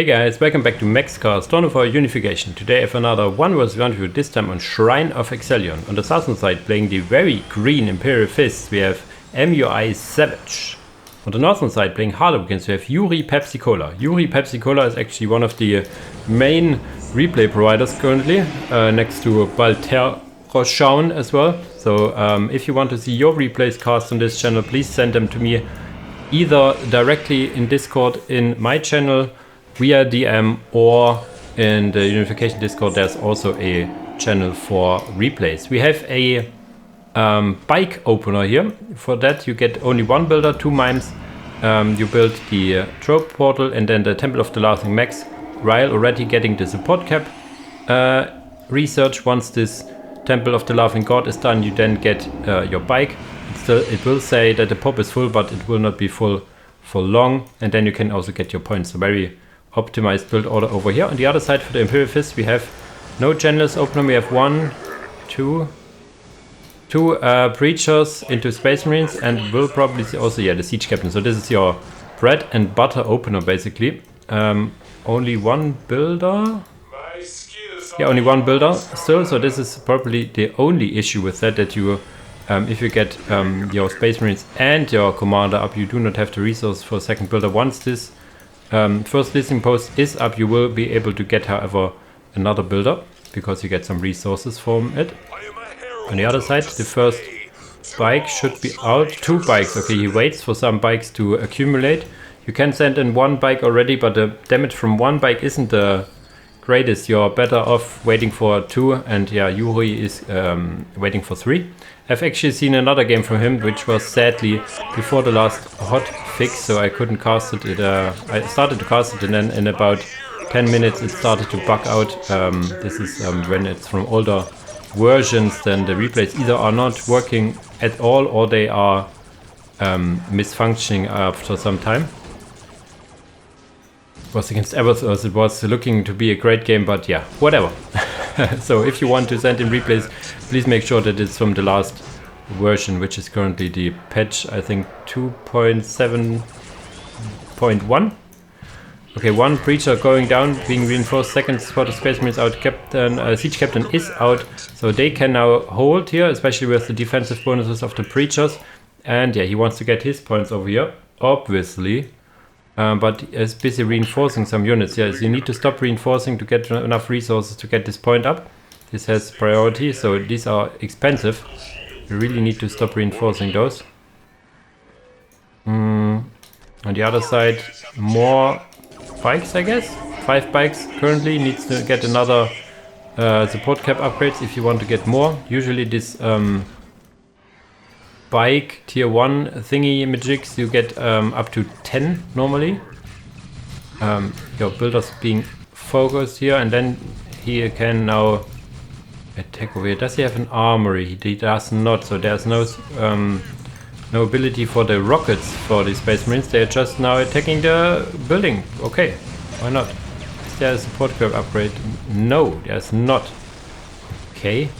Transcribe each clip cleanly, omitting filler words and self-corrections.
Hey guys, welcome back to MaxCast, on for Unification. Today I have another 1 vs 1 view, this time on Shrine of Excellion. On the southern side, playing the very green Imperial fists, we have MUIsavage. On the northern side, playing Harlequins, we have Yuri Pepsi Cola. Yuri Pepsi Cola is actually one of the main replay providers currently, next to Balteroshaun as well. So if you want to see your replays cast on this channel, please send them to me either directly in Discord in my channel, via DM, or in the Unification Discord. There's also a channel for replays. We have a bike opener here. For that you get only one builder, 2 mimes. You build the trope portal and then the Temple of TheLaughingMax, while already getting the support cap research. Once this Temple of the Laughing God is done, you then get your bike. It will say that the pop is full, but it will not be full for long, and then you can also get your points. So very optimized build order over here. On the other side, for the Imperial Fist, we have no generals opener. We have two preachers into Space Marines, and we'll probably see also the siege captain. So this is your bread and butter opener basically. Only one builder. Yeah, only one builder still. So this is probably the only issue with that you if you get your Space Marines and your commander up, you do not have the resource for a second builder. Once this first listening post is up, you will be able to get, however, another builder, because you get some resources from it. On the other side, the first bike should be out. 2 bikes. Okay, he waits for some bikes to accumulate. You can send in 1 bike already, but the damage from 1 bike isn't the greatest. You're better off waiting for 2, and yeah, Yuri is waiting for 3. I've actually seen another game from him, which was sadly before the last hot fix, so I couldn't cast it. I started to cast it, and then in about 10 minutes it started to bug out. This is when it's from older versions, then the replays either are not working at all, or they are misfunctioning after some time. It was against Everthos. It was looking to be a great game, but yeah, whatever. So if you want to send in replays, please make sure that it's from the last version, which is currently the patch, I think 2.7.1. Okay, 1 preacher going down, being reinforced. Second spot of Space Marines out. Siege captain is out, so they can now hold here, especially with the defensive bonuses of the preachers. And yeah, he wants to get his points over here, obviously. But is busy reinforcing some units. Yes, you need to stop reinforcing to get enough resources to get this point up. This has priority, so these are expensive. You really need to stop reinforcing those. On the other side, more bikes, I guess. 5 bikes currently. Needs to get another support cap upgrades if you want to get more. Usually this bike tier 1 thingy magics you get up to 10 normally. Your builders being focused here, and then he can now attack over here. Does he have an armory? He does not, so there's no ability for the rockets for the Space Marines. They're just now attacking the building. Okay, why not? Is there a support curve upgrade? No, there's not. Okay.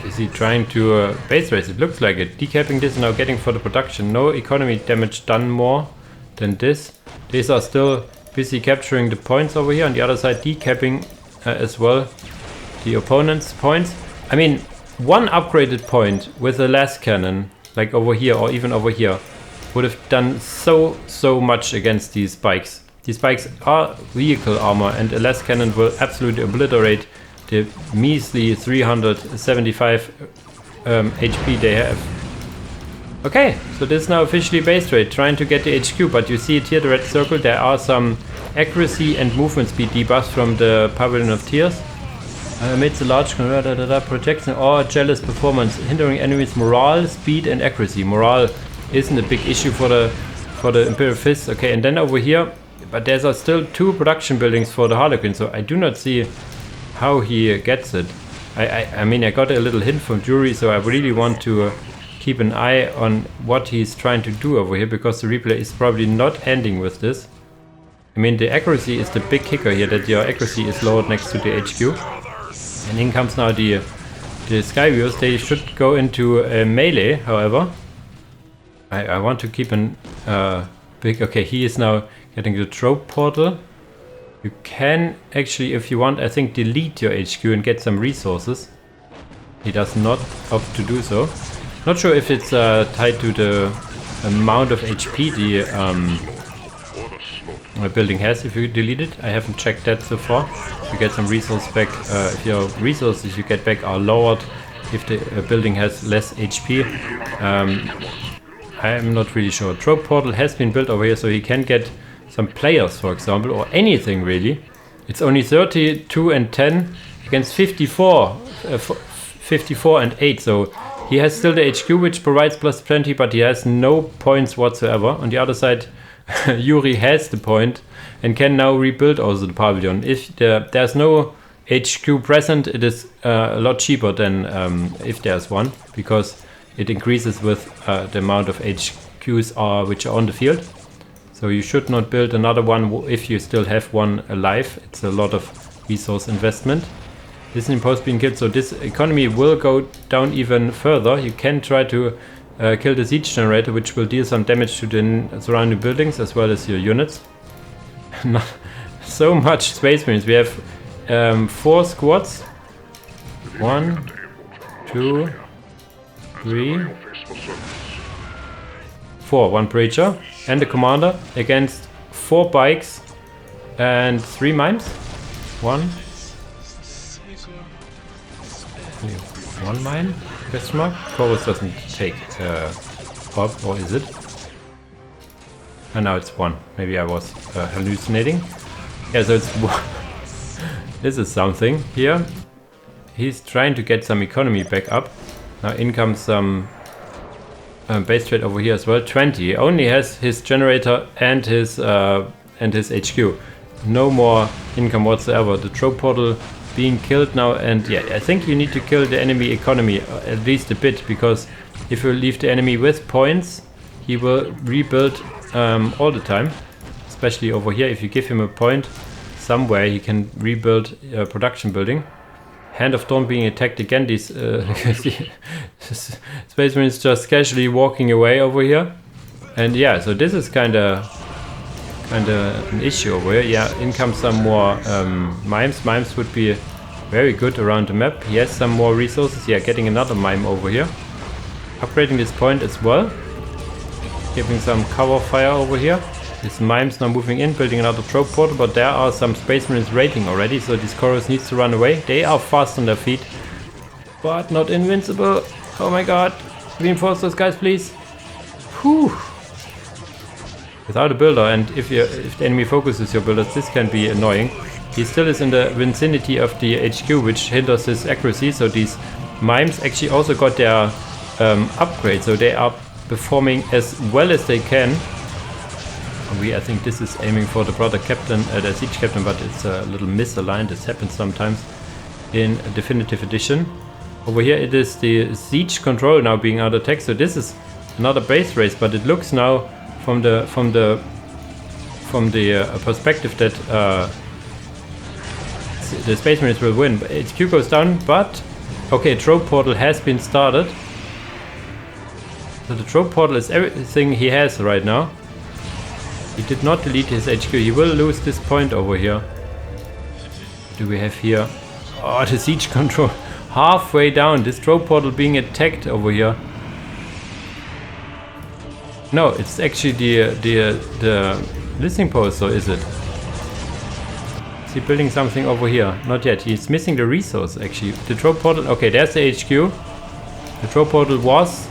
Is he trying to base race? It looks like it. Decapping this, now getting for the production. No economy damage done more than this. These are still busy capturing the points over here. On the other side, decapping as well the opponent's points. I mean, 1 upgraded point with a las cannon, like over here or even over here, would have done so much against these bikes. These bikes are vehicle armor, and a las cannon will absolutely obliterate the measly 375 HP they have. Okay, so this is now officially base rate, trying to get the HQ, but you see it here, the red circle. There are some accuracy and movement speed debuffs from the Pavilion of Tears. Amidst a large protection or jealous performance, hindering enemies' morale, speed and accuracy. Morale isn't a big issue for the Imperial Fist. Okay, and then over here, but there's still 2 production buildings for the Harlequin, so I do not see how he gets it. I mean, I got a little hint from Jury, so I really want to keep an eye on what he's trying to do over here, because the replay is probably not ending with this. I mean, the accuracy is the big kicker here, that your accuracy is lowered next to the HQ. And in comes now the Skyviews. They should go into melee, however. I want to keep an big... Okay, he is now getting the trope portal. You can actually, if you want, I think delete your HQ and get some resources. He does not opt to do so. Not sure if it's tied to the amount of HP the building has if you delete it. I haven't checked that so far. You get some resources back. If your resources you get back are lowered if the building has less HP. I am not really sure. Trope portal has been built over here, so he can get some players, for example, or anything really. It's only 32 and 10 against 54 and 8, so he has still the HQ which provides plus 20, but he has no points whatsoever. On the other side, Yuri has the point and can now rebuild also the pavilion. If there's no HQ present, it is a lot cheaper than if there's one, because it increases with the amount of HQs which are on the field. So you should not build another one if you still have one alive. It's a lot of resource investment. This impost being killed, so this economy will go down even further. You can try to kill the siege generator, which will deal some damage to the surrounding buildings as well as your units. Not so much space marines. We have 4 squads. 1, 2, 3, 4. 1 breacher and the commander against 4 bikes and 3 mimes. 1 mine? Question mark? Chorus doesn't take pop, or is it? And now it's 1. Maybe I was hallucinating. Yeah, so it's 1. This is something here. He's trying to get some economy back up. Now in comes some base trade over here as well. 20. He only has his generator and his HQ. No more income whatsoever. The trope portal being killed now, and yeah, I think you need to kill the enemy economy at least a bit, because if you leave the enemy with points, he will rebuild all the time. Especially over here, if you give him a point somewhere, he can rebuild production building. Hand of Dawn being attacked again. These Space Marines just casually walking away over here, and yeah, so this is kind of an issue over here. Yeah, in comes some more mimes. Mimes would be very good around the map. He has some more resources. Yeah, getting another mime over here. Upgrading this point as well. Giving some cover fire over here. This mimes now moving in, building another trope portal, but there are some Space Marines raiding already, so this chorus needs to run away. They are fast on their feet, but not invincible. Oh my god. Reinforce those guys, please. Whew. Without a builder, and if the enemy focuses your builders, this can be annoying. He still is in the vicinity of the HQ, which hinders his accuracy, so these mimes actually also got their upgrade, so they are performing as well as they can. I think this is aiming for the brother captain, the siege captain, but it's a little misaligned. This happens sometimes in Definitive Edition. Over here it is the siege control now being under attack, so this is another base race, but it looks now from the perspective that the Space Marines will win. HQ goes down, but okay, trope portal has been started. So the trope portal is everything he has right now. He did not delete his HQ. He will lose this point over here. What do we have here? Oh, the siege control halfway down. This trope portal being attacked over here. No, it's actually the listening post, or is it? Is he building something over here? Not yet. He's missing the resource actually. The trope portal. Okay, there's the HQ. The trope portal was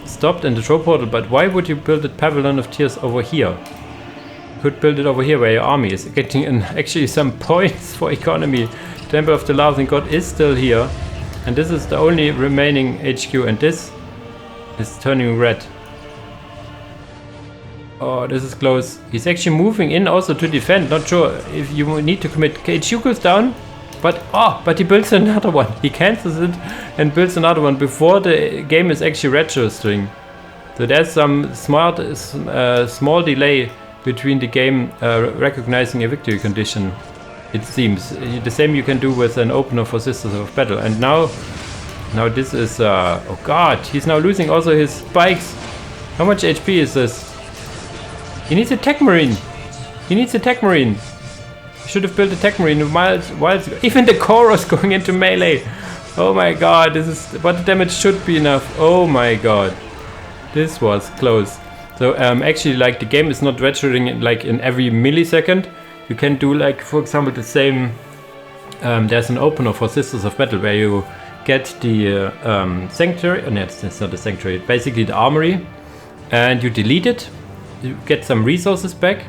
stopped in the trope portal, but why would you build a Pavilion of Tears over here? You could build it over here where your army is getting actually some points for economy. Temple of the Laughing God is still here, and this is the only remaining HQ, and this is turning red. Oh, this is close. He's actually moving in also to defend. Not sure if you need to commit. HQ goes down. But he builds another one. He cancels it and builds another one before the game is actually registering. So there's some small delay between the game recognizing a victory condition, it seems. The same you can do with an opener for Sisters of Battle. And now this is oh god, he's now losing also his spikes. How much HP is this? He needs a tech marine. He needs a tech marine. Should have built a tech marine while even the chorus going into melee. Oh my god, this is what the damage should be enough. Oh my god, this was close. So actually, like, the game is not registering like in every millisecond. You can do, like, for example, the same. There's an opener for Sisters of Battle where you get the sanctuary. No, it's not the sanctuary. Basically the armory, and you delete it. You get some resources back,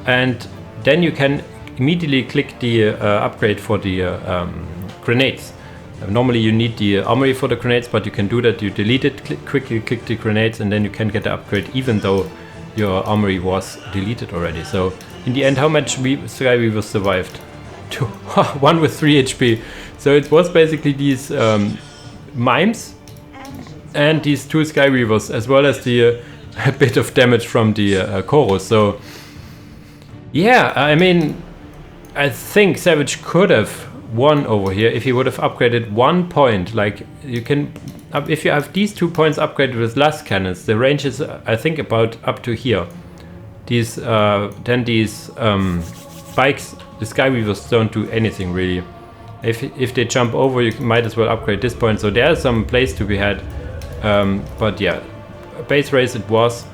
and then you can immediately click the upgrade for the grenades. Normally you need the armory for the grenades, but you can do that. You delete it, quickly click the grenades, and then you can get the upgrade even though your armory was deleted already. So in the end, how much Sky Weavers survived? 1 with 3 HP. So it was basically these mimes and these 2 Sky Weavers, as well as the a bit of damage from the chorus. So yeah, I mean, I think Savage could have won over here if he would have upgraded 1 point. Like, you can, if you have these 2 points upgraded with last cannons, the range is, I think, about up to here. These then these spikes, the Sky Weavers don't do anything really. If they jump over, you might as well upgrade this point. So there's some place to be had. But yeah, base race it was.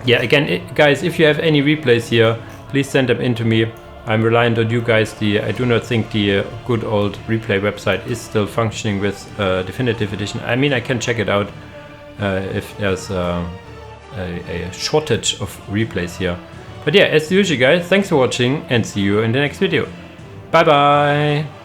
Yeah, again, guys, if you have any replays here, please send them in to me. I'm reliant on you guys. I do not think the good old replay website is still functioning with Definitive Edition. I mean, I can check it out if there's a shortage of replays here. But yeah, as usual, guys, thanks for watching and see you in the next video. Bye bye!